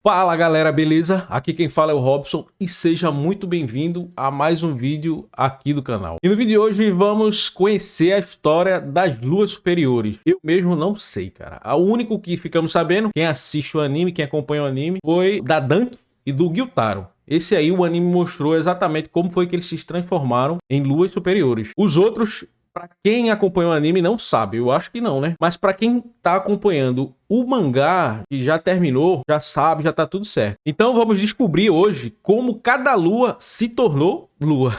Fala galera, beleza? Aqui quem fala é o Robson e seja muito bem-vindo a mais um vídeo aqui do canal. E no vídeo de hoje vamos conhecer a história das luas superiores. Eu mesmo não sei, cara. O único que ficamos sabendo, quem assiste o anime, quem acompanha o anime, foi da Dunk e do Gyutaro. Esse aí o anime mostrou exatamente como foi que eles se transformaram em luas superiores. Os outros, pra quem acompanha o anime não sabe, eu acho que não, né? Mas pra quem tá acompanhando o mangá, que já terminou, já sabe, já tá tudo certo. Então vamos descobrir hoje como cada lua se tornou lua.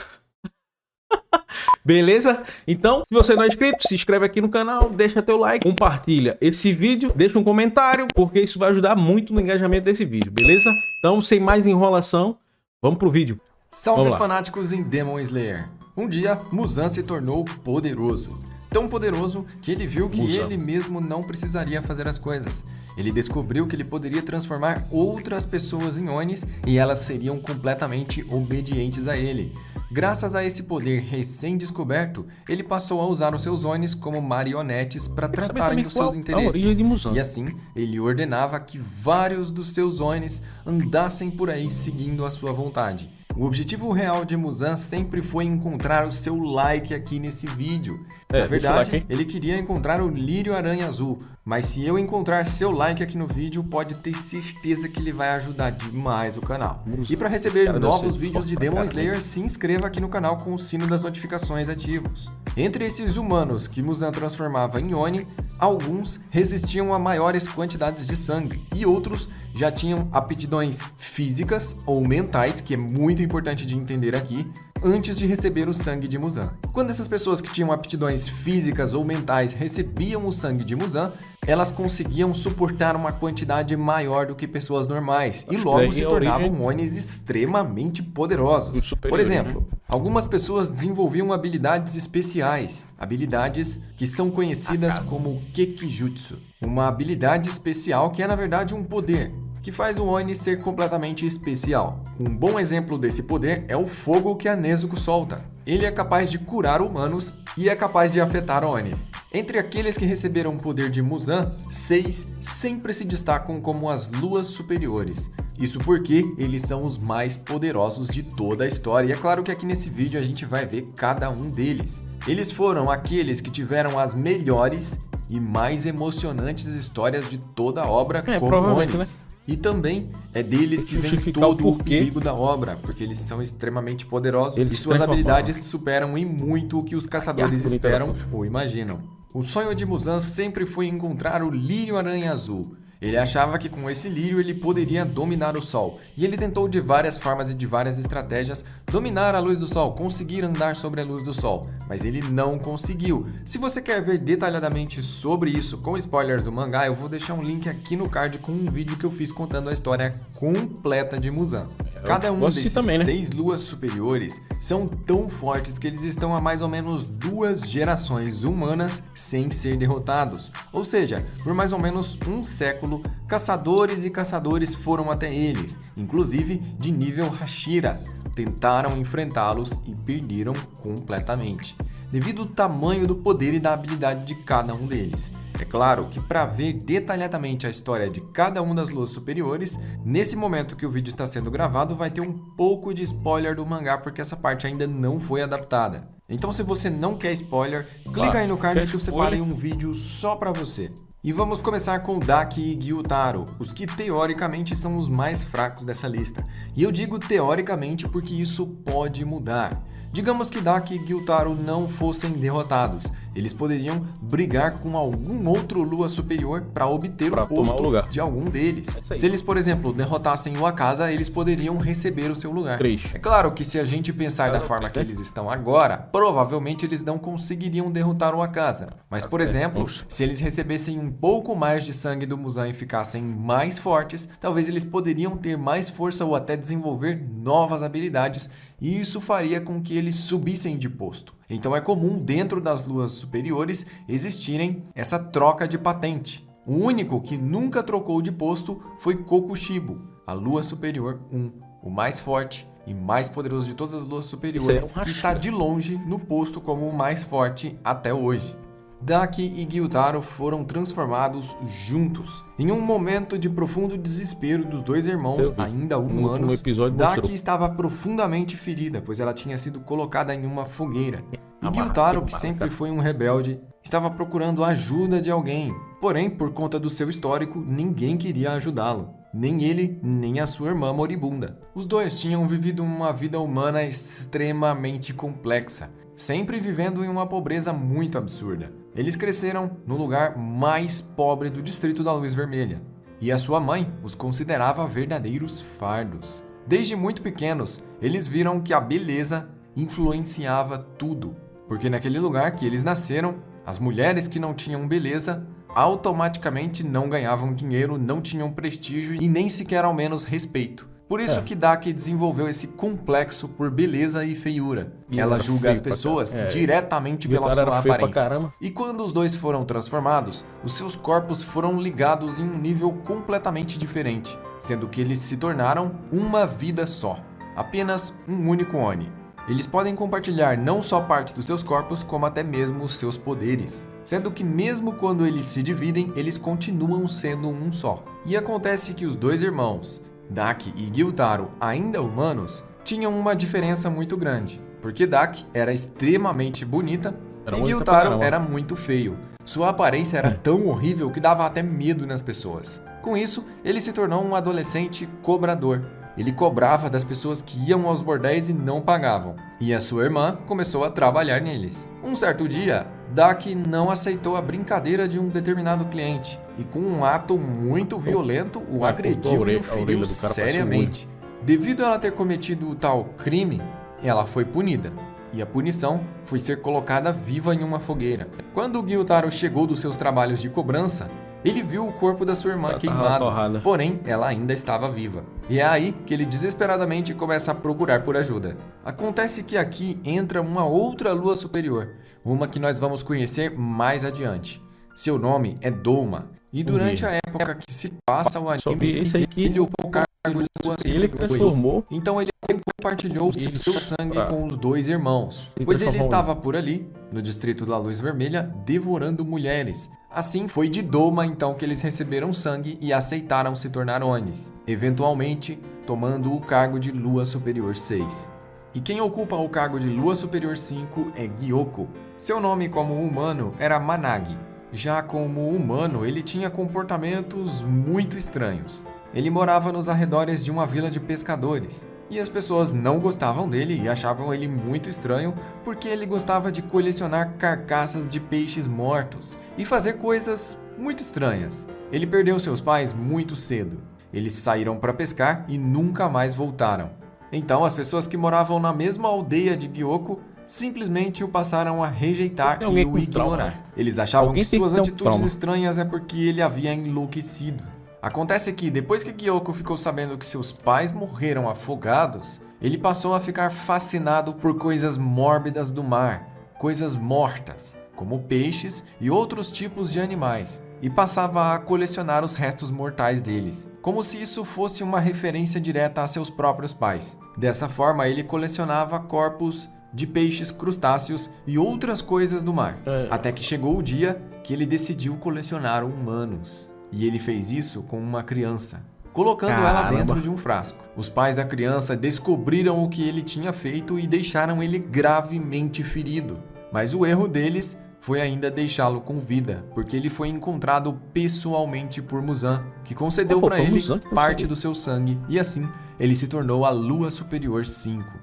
Beleza? Então, se você não é inscrito, se inscreve aqui no canal, deixa teu like, compartilha esse vídeo, deixa um comentário, porque isso vai ajudar muito no engajamento desse vídeo, beleza? Então, sem mais enrolação, vamos pro vídeo. Salve fanáticos em Demon Slayer! Um dia, Muzan se tornou poderoso. Tão poderoso que ele viu que ele mesmo não precisaria fazer as coisas. Ele descobriu que ele poderia transformar outras pessoas em Onis e elas seriam completamente obedientes a ele. Graças a esse poder recém-descoberto, ele passou a usar os seus Onis como marionetes para tratarem dos seus interesses. E assim, ele ordenava que vários dos seus Onis andassem por aí seguindo a sua vontade. O objetivo real de Muzan sempre foi encontrar o seu like aqui nesse vídeo. Na verdade, ele queria encontrar o Lírio Aranha Azul, mas se eu encontrar seu like aqui no vídeo, pode ter certeza que ele vai ajudar demais o canal. E para receber novos vídeos de Demon Slayer, se inscreva aqui no canal com o sino das notificações ativos. Entre esses humanos que Muzan transformava em Oni, alguns resistiam a maiores quantidades de sangue e outros já tinham aptidões físicas ou mentais, que é muito importante de entender aqui, antes de receber o sangue de Muzan. Quando essas pessoas que tinham aptidões físicas ou mentais recebiam o sangue de Muzan, elas conseguiam suportar uma quantidade maior do que pessoas normais e logo se tornavam Onis extremamente poderosos. Por exemplo, algumas pessoas desenvolviam habilidades especiais, habilidades que são conhecidas como Kekijutsu, uma habilidade especial que é na verdade um poder que faz o Oni ser completamente especial. Um bom exemplo desse poder é o fogo que a Nezuko solta. Ele é capaz de curar humanos e é capaz de afetar Onis. Entre aqueles que receberam o poder de Muzan, 6 sempre se destacam como as luas superiores. Isso porque eles são os mais poderosos de toda a história. E é claro que aqui nesse vídeo a gente vai ver cada um deles. Eles foram aqueles que tiveram as melhores e mais emocionantes histórias de toda a obra como Onis. Né? E também é deles que vem todo o perigo da obra, porque eles são extremamente poderosos e suas habilidades superam em muito o que os caçadores esperam ou imaginam. O sonho de Muzan sempre foi encontrar o Lírio Aranha Azul. Ele achava que com esse lírio ele poderia dominar o sol, e ele tentou de várias formas e de várias estratégias dominar a luz do sol, conseguir andar sobre a luz do sol, mas ele não conseguiu. Se você quer ver detalhadamente sobre isso com spoilers do mangá, eu vou deixar um link aqui no card com um vídeo que eu fiz contando a história completa de Muzan. Cada um desses 6 luas superiores são tão fortes que eles estão há mais ou menos 2 gerações humanas sem ser derrotados. Ou seja, por mais ou menos um século, caçadores e caçadores foram até eles, inclusive de nível Hashira. Tentaram enfrentá-los e perderam completamente, devido ao tamanho do poder e da habilidade de cada um deles. É claro que para ver detalhadamente a história de cada uma das luas superiores, nesse momento que o vídeo está sendo gravado vai ter um pouco de spoiler do mangá, porque essa parte ainda não foi adaptada. Então se você não quer spoiler, clica aí no card que eu separei um vídeo só para você. E vamos começar com Daki e Gyutaro, os que teoricamente são os mais fracos dessa lista. E eu digo teoricamente porque isso pode mudar. Digamos que Daki e Gyutaro não fossem derrotados. Eles poderiam brigar com algum outro lua superior para obter o posto de algum deles. Se eles, por exemplo, derrotassem o Akaza, eles poderiam receber o seu lugar. É claro que se a gente pensar da forma que eles estão agora, provavelmente eles não conseguiriam derrotar o Akaza. Mas, por exemplo, se eles recebessem um pouco mais de sangue do Muzan e ficassem mais fortes, talvez eles poderiam ter mais força ou até desenvolver novas habilidades, e isso faria com que eles subissem de posto. Então é comum dentro das luas superiores existirem essa troca de patente. O único que nunca trocou de posto foi Kokushibo, a lua superior 1, o mais forte e mais poderoso de todas as luas superiores, que está de longe no posto como o mais forte até hoje. Daki e Gyutaro foram transformados juntos. Em um momento de profundo desespero dos dois irmãos, ainda humanos, Daki estava profundamente ferida, pois ela tinha sido colocada em uma fogueira. E Gyutaro, que sempre foi um rebelde, estava procurando a ajuda de alguém. Porém, por conta do seu histórico, ninguém queria ajudá-lo. Nem ele, nem a sua irmã moribunda. Os dois tinham vivido uma vida humana extremamente complexa, sempre vivendo em uma pobreza muito absurda. Eles cresceram no lugar mais pobre do distrito da Luz Vermelha, e a sua mãe os considerava verdadeiros fardos. Desde muito pequenos, eles viram que a beleza influenciava tudo, porque naquele lugar que eles nasceram, as mulheres que não tinham beleza automaticamente não ganhavam dinheiro, não tinham prestígio e nem sequer ao menos respeito. Por isso que Daki desenvolveu esse complexo por beleza e feiura. Ela julga as pessoas diretamente pela sua aparência. E quando os dois foram transformados, os seus corpos foram ligados em um nível completamente diferente, sendo que eles se tornaram uma vida só, apenas um único Oni. Eles podem compartilhar não só parte dos seus corpos, como até mesmo os seus poderes, sendo que mesmo quando eles se dividem, eles continuam sendo um só. E acontece que os dois irmãos, Daki e Gyutaro, ainda humanos, tinham uma diferença muito grande, porque Daki era extremamente bonita e Gyutaro era muito feio. Sua aparência era tão horrível que dava até medo nas pessoas. Com isso, ele se tornou um adolescente cobrador. Ele cobrava das pessoas que iam aos bordéis e não pagavam, e a sua irmã começou a trabalhar neles. Um certo dia, Daki não aceitou a brincadeira de um determinado cliente e, com um ato muito violento, o agrediu e o feriu seriamente. Devido a ela ter cometido o tal crime, ela foi punida, e a punição foi ser colocada viva em uma fogueira. Quando Gyutaro chegou dos seus trabalhos de cobrança, ele viu o corpo da sua irmã queimado, porém ela ainda estava viva. E é aí que ele desesperadamente começa a procurar por ajuda. Acontece que aqui entra uma outra lua superior, uma que nós vamos conhecer mais adiante. Seu nome é Douma, e durante a época que se passa o anime, ele ocupou o cargo de lua superior. Então ele compartilhou seu sangue com os dois irmãos, pois ele estava por ali, no distrito da Luz Vermelha, devorando mulheres. Assim, foi de Douma então que eles receberam sangue e aceitaram se tornar Onis, eventualmente tomando o cargo de Lua Superior 6. E quem ocupa o cargo de Lua Superior 5 é Gyoko. Seu nome como humano era Managi. Já como humano, ele tinha comportamentos muito estranhos. Ele morava nos arredores de uma vila de pescadores, e as pessoas não gostavam dele e achavam ele muito estranho porque ele gostava de colecionar carcaças de peixes mortos e fazer coisas muito estranhas. Ele perdeu seus pais muito cedo. Eles saíram para pescar e nunca mais voltaram. Então as pessoas que moravam na mesma aldeia de Gyoko simplesmente o passaram a rejeitar e o ignorar. Eles achavam que suas atitudes estranhas é porque ele havia enlouquecido. Acontece que, depois que Gyoko ficou sabendo que seus pais morreram afogados, ele passou a ficar fascinado por coisas mórbidas do mar, coisas mortas, como peixes e outros tipos de animais, e passava a colecionar os restos mortais deles, como se isso fosse uma referência direta a seus próprios pais. Dessa forma, ele colecionava corpos de peixes, crustáceos e outras coisas do mar, até que chegou o dia que ele decidiu colecionar humanos. E ele fez isso com uma criança, colocando ela dentro de um frasco. Os pais da criança descobriram o que ele tinha feito e deixaram ele gravemente ferido. Mas o erro deles foi ainda deixá-lo com vida, porque ele foi encontrado pessoalmente por Muzan, que concedeu para ele parte do seu sangue, e assim ele se tornou a Lua Superior 5.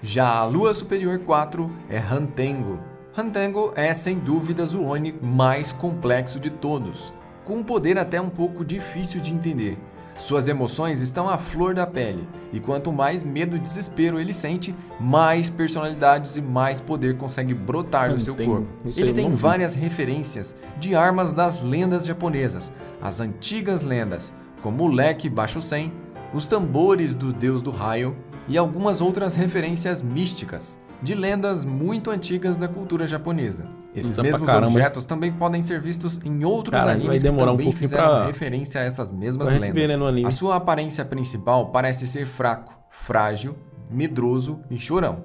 Já a Lua Superior 4 é Hantengo. Hantengo é, sem dúvidas, o Oni mais complexo de todos, com um poder até um pouco difícil de entender. Suas emoções estão à flor da pele, e quanto mais medo e desespero ele sente, mais personalidades e mais poder consegue brotar do seu corpo. Ele tem várias referências de armas das lendas japonesas, as antigas lendas, como o leque Bashusen, os tambores do deus do raio e algumas outras referências místicas, de lendas muito antigas da cultura japonesa. Esses mesmos objetos também podem ser vistos em outros animes que também fizeram referência a essas mesmas lendas. A sua aparência principal parece ser fraco, frágil, medroso e chorão.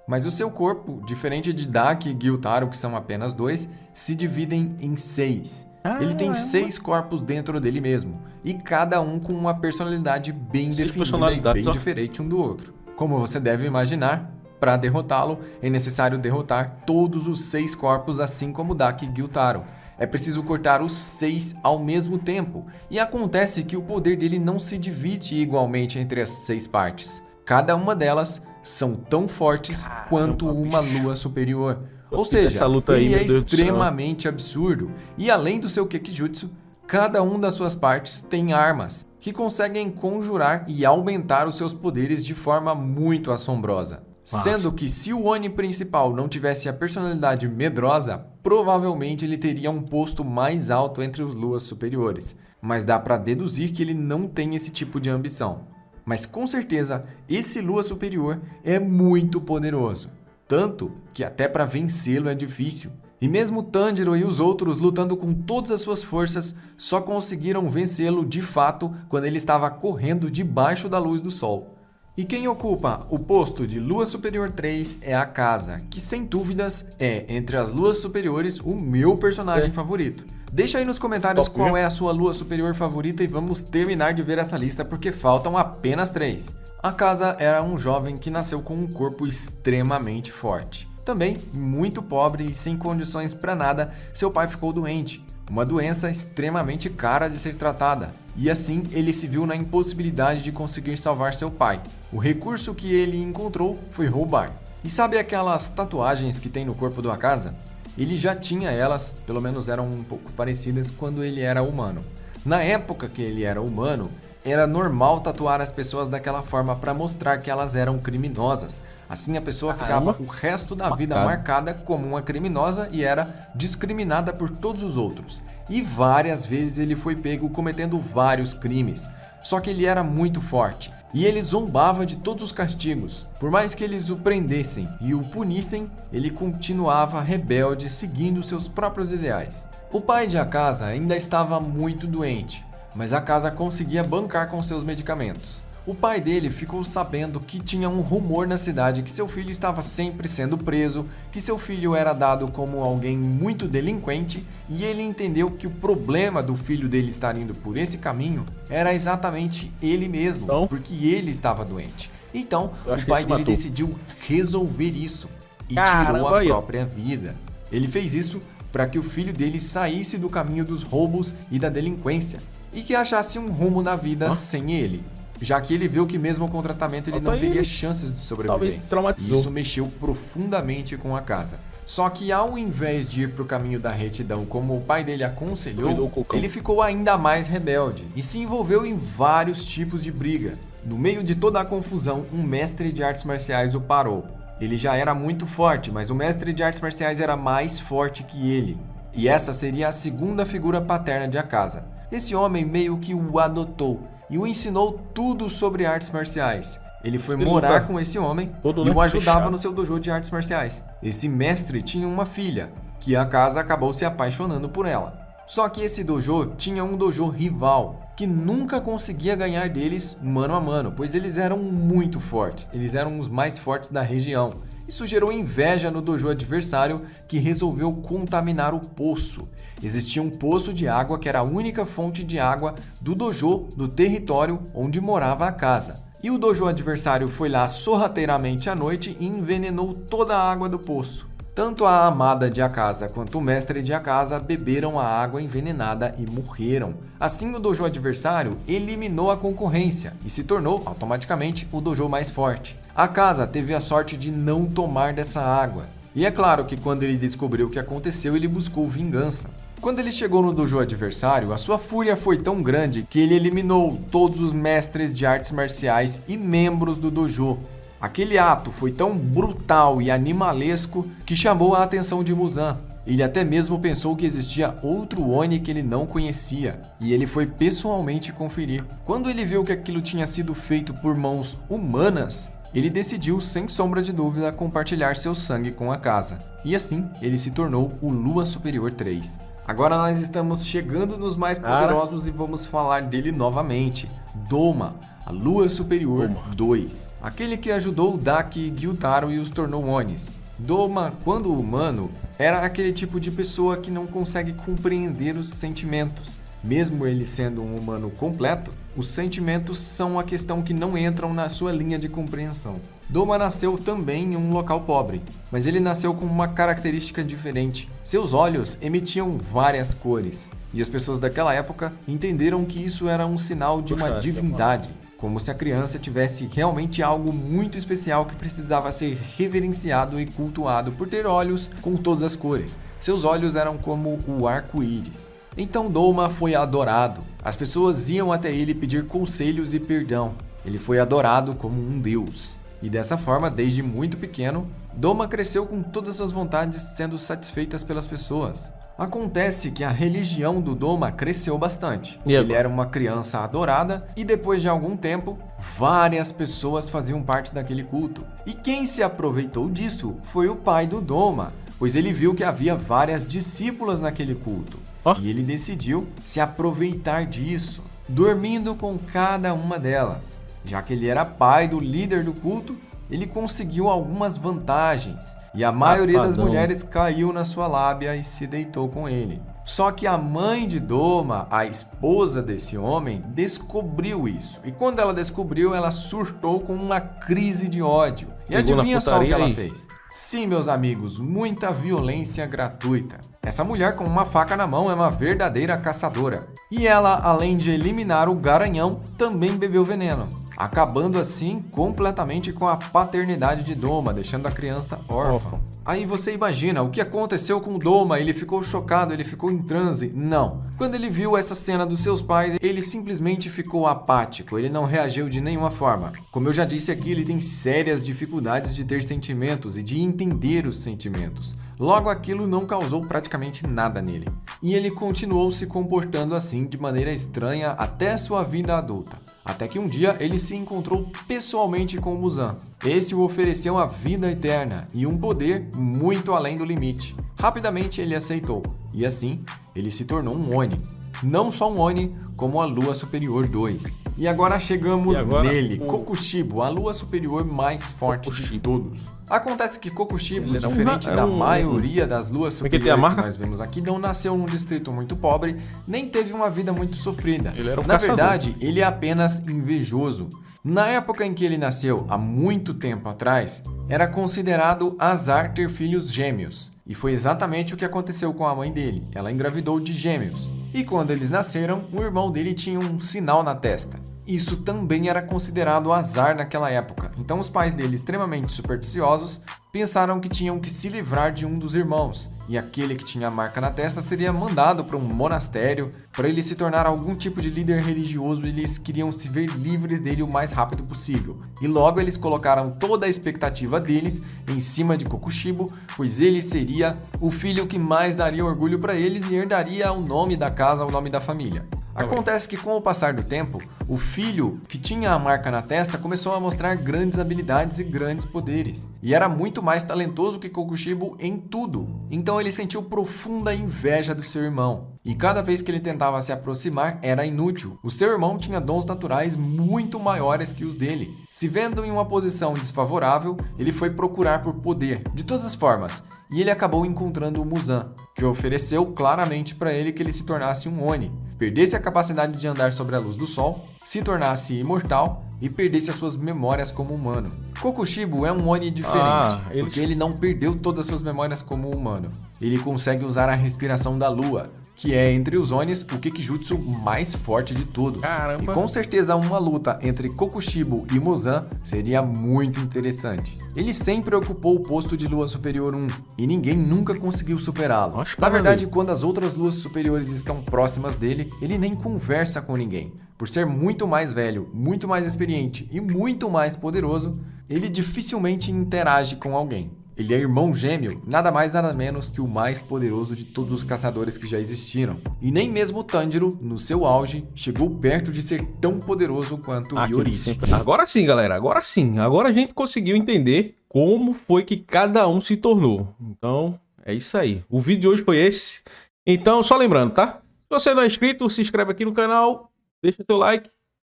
Mas o seu corpo, diferente de Dak e Gyutaro, que são apenas 2, se dividem em 6. Ele tem 6 corpos dentro dele mesmo, e cada um com uma personalidade bem definida e bem diferente um do outro. Como você deve imaginar, para derrotá-lo, é necessário derrotar todos os 6 corpos, assim como Dak e Gyutaro. É preciso cortar os 6 ao mesmo tempo, e acontece que o poder dele não se divide igualmente entre as 6 partes. Cada uma delas são tão fortes quanto uma lua superior. Ou seja, ele é extremamente absurdo. E além do seu Kekijutsu, cada uma das suas partes tem armas que conseguem conjurar e aumentar os seus poderes de forma muito assombrosa. Sendo que se o Oni principal não tivesse a personalidade medrosa, provavelmente ele teria um posto mais alto entre os luas superiores. Mas dá para deduzir que ele não tem esse tipo de ambição. Mas com certeza, esse lua superior é muito poderoso. Tanto que até para vencê-lo é difícil. E mesmo Tanjiro e os outros lutando com todas as suas forças, só conseguiram vencê-lo de fato quando ele estava correndo debaixo da luz do sol. E quem ocupa o posto de Lua Superior 3 é a Casa, que sem dúvidas é, entre as luas superiores, o meu personagem favorito. Deixa aí nos comentários qual é a sua lua superior favorita e vamos terminar de ver essa lista porque faltam apenas 3. A Casa era um jovem que nasceu com um corpo extremamente forte. Também muito pobre e sem condições para nada, seu pai ficou doente. Uma doença extremamente cara de ser tratada. E assim ele se viu na impossibilidade de conseguir salvar seu pai. O recurso que ele encontrou foi roubar. E sabe aquelas tatuagens que tem no corpo do Akaza? Ele já tinha elas, pelo menos eram um pouco parecidas quando ele era humano. Na época que ele era humano, era normal tatuar as pessoas daquela forma para mostrar que elas eram criminosas. Assim a pessoa ficava o resto da vida marcada como uma criminosa e era discriminada por todos os outros. E várias vezes ele foi pego cometendo vários crimes. Só que ele era muito forte e ele zombava de todos os castigos. Por mais que eles o prendessem e o punissem, ele continuava rebelde seguindo seus próprios ideais. O pai de Akaza ainda estava muito doente, mas Akaza conseguia bancar com seus medicamentos. O pai dele ficou sabendo que tinha um rumor na cidade que seu filho estava sempre sendo preso, que seu filho era dado como alguém muito delinquente, e ele entendeu que o problema do filho dele estar indo por esse caminho era exatamente ele mesmo, porque ele estava doente. Então, o pai dele decidiu resolver isso e tirou a própria vida. Ele fez isso para que o filho dele saísse do caminho dos roubos e da delinquência e que achasse um rumo na vida sem ele, já que ele viu que mesmo com o tratamento ele não teria chances de sobrevivência. Isso mexeu profundamente com a Casa. Só que ao invés de ir para o caminho da retidão como o pai dele aconselhou, ele ficou ainda mais rebelde e se envolveu em vários tipos de briga. No meio de toda a confusão, um mestre de artes marciais o parou. Ele já era muito forte, mas o mestre de artes marciais era mais forte que ele. E essa seria a segunda figura paterna de Akaza. Esse homem meio que o adotou e o ensinou tudo sobre artes marciais. Ele foi morar com esse homem e o ajudava no seu dojo de artes marciais. Esse mestre tinha uma filha, que Akaza acabou se apaixonando por ela. Só que esse dojo tinha um dojo rival, que nunca conseguia ganhar deles mano a mano, pois eles eram muito fortes, eles eram os mais fortes da região. Isso gerou inveja no dojo adversário, que resolveu contaminar o poço. Existia um poço de água que era a única fonte de água do dojo do território onde morava a Akaza. E o dojo adversário foi lá sorrateiramente à noite e envenenou toda a água do poço. Tanto a amada de Akaza quanto o mestre de Akaza beberam a água envenenada e morreram. Assim, o dojo adversário eliminou a concorrência e se tornou automaticamente o dojo mais forte. Akaza teve a sorte de não tomar dessa água. E é claro que quando ele descobriu o que aconteceu, ele buscou vingança. Quando ele chegou no dojo adversário, a sua fúria foi tão grande que ele eliminou todos os mestres de artes marciais e membros do dojo. Aquele ato foi tão brutal e animalesco que chamou a atenção de Muzan. Ele até mesmo pensou que existia outro Oni que ele não conhecia, e ele foi pessoalmente conferir. Quando ele viu que aquilo tinha sido feito por mãos humanas, ele decidiu, sem sombra de dúvida, compartilhar seu sangue com a Akaza. E assim, ele se tornou o Lua Superior 3. Agora nós estamos chegando nos mais poderosos e vamos falar dele novamente. Doma, a Lua Superior 2, aquele que ajudou Daki e Gyutaro e os tornou Onis. Doma, quando humano, era aquele tipo de pessoa que não consegue compreender os sentimentos. Mesmo ele sendo um humano completo, os sentimentos são uma questão que não entram na sua linha de compreensão. Doma nasceu também em um local pobre, mas ele nasceu com uma característica diferente. Seus olhos emitiam várias cores, e as pessoas daquela época entenderam que isso era um sinal de uma divindade, como se a criança tivesse realmente algo muito especial que precisava ser reverenciado e cultuado por ter olhos com todas as cores. Seus olhos eram como o arco-íris. Então Doma foi adorado. As pessoas iam até ele pedir conselhos e perdão. Ele foi adorado como um deus. E dessa forma, desde muito pequeno, Doma cresceu com todas as suas vontades sendo satisfeitas pelas pessoas. Acontece que a religião do Doma cresceu bastante. Ele era uma criança adorada e depois de algum tempo, várias pessoas faziam parte daquele culto. E quem se aproveitou disso foi o pai do Doma, pois ele viu que havia várias discípulas naquele culto. E ele decidiu se aproveitar disso, dormindo com cada uma delas. Já que ele era pai do líder do culto, ele conseguiu algumas vantagens e a maioria das mulheres caiu na sua lábia e se deitou com ele. Só que a mãe de Doma, a esposa desse homem, descobriu isso. E quando ela descobriu, ela surtou com uma crise de ódio. E adivinha só o que ela fez? Sim, meus amigos, muita violência gratuita. Essa mulher com uma faca na mão é uma verdadeira caçadora. E ela, além de eliminar o garanhão, também bebeu veneno, acabando assim completamente com a paternidade de Doma, deixando a criança órfã. Aí você imagina o que aconteceu com o Doma, ele ficou chocado, ele ficou em transe? Não. Quando ele viu essa cena dos seus pais, ele simplesmente ficou apático, ele não reagiu de nenhuma forma. Como eu já disse aqui, ele tem sérias dificuldades de ter sentimentos e de entender os sentimentos. Logo, aquilo não causou praticamente nada nele. E ele continuou se comportando assim de maneira estranha até sua vida adulta. Até que um dia ele se encontrou pessoalmente com o Muzan. Esse o ofereceu a vida eterna e um poder muito além do limite. Rapidamente ele aceitou, e assim ele se tornou um Oni. Não só um Oni, como a Lua Superior 2. E agora chegamos nele, Kokushibo, a Lua Superior mais forte de todos. Acontece que Kokushibo, diferente da maioria das luas superiores que nós vemos aqui, não nasceu num distrito muito pobre, nem teve uma vida muito sofrida. Na verdade, ele é apenas invejoso. Na época em que ele nasceu, há muito tempo atrás, era considerado azar ter filhos gêmeos. E foi exatamente o que aconteceu com a mãe dele. Ela engravidou de gêmeos. E quando eles nasceram, o irmão dele tinha um sinal na testa. Isso também era considerado azar naquela época. Então os pais dele, extremamente supersticiosos, pensaram que tinham que se livrar de um dos irmãos. E aquele que tinha a marca na testa seria mandado para um monastério para ele se tornar algum tipo de líder religioso. Eles queriam se ver livres dele o mais rápido possível. E logo eles colocaram toda a expectativa deles em cima de Kokushibo, pois ele seria o filho que mais daria orgulho para eles e herdaria o nome da casa, o nome da família. Acontece que com o passar do tempo, o filho que tinha a marca na testa começou a mostrar grandes habilidades e grandes poderes. E era muito mais talentoso que Kokushibo em tudo. Então ele sentiu profunda inveja do seu irmão. E cada vez que ele tentava se aproximar, era inútil. O seu irmão tinha dons naturais muito maiores que os dele. Se vendo em uma posição desfavorável, ele foi procurar por poder, de todas as formas. E ele acabou encontrando o Muzan, que ofereceu claramente para ele que ele se tornasse um Oni, perdesse a capacidade de andar sobre a luz do sol, se tornasse imortal e perdesse as suas memórias como humano. Kokushibo é um Oni diferente, porque ele não perdeu todas as suas memórias como humano. Ele consegue usar a respiração da lua, que é entre os Onis o Kikijutsu mais forte de todos. Caramba. E com certeza uma luta entre Kokushibo e Muzan seria muito interessante. Ele sempre ocupou o posto de Lua Superior 1 e ninguém nunca conseguiu superá-lo. Na verdade, quando as outras luas superiores estão próximas dele, ele nem conversa com ninguém. Por ser muito mais velho, muito mais experiente e muito mais poderoso, ele dificilmente interage com alguém. Ele é irmão gêmeo, nada mais nada menos que o mais poderoso de todos os caçadores que já existiram. E nem mesmo Tanjiro, no seu auge, chegou perto de ser tão poderoso quanto Yoruichi. Agora sim, galera, agora sim. Agora a gente conseguiu entender como foi que cada um se tornou. Então, é isso aí. O vídeo de hoje foi esse. Então, só lembrando, tá? Se você não é inscrito, se inscreve aqui no canal, deixa teu like.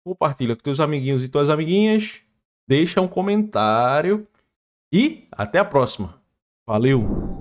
compartilha com teus amiguinhos e tuas amiguinhas, deixa um comentário e até a próxima. Valeu!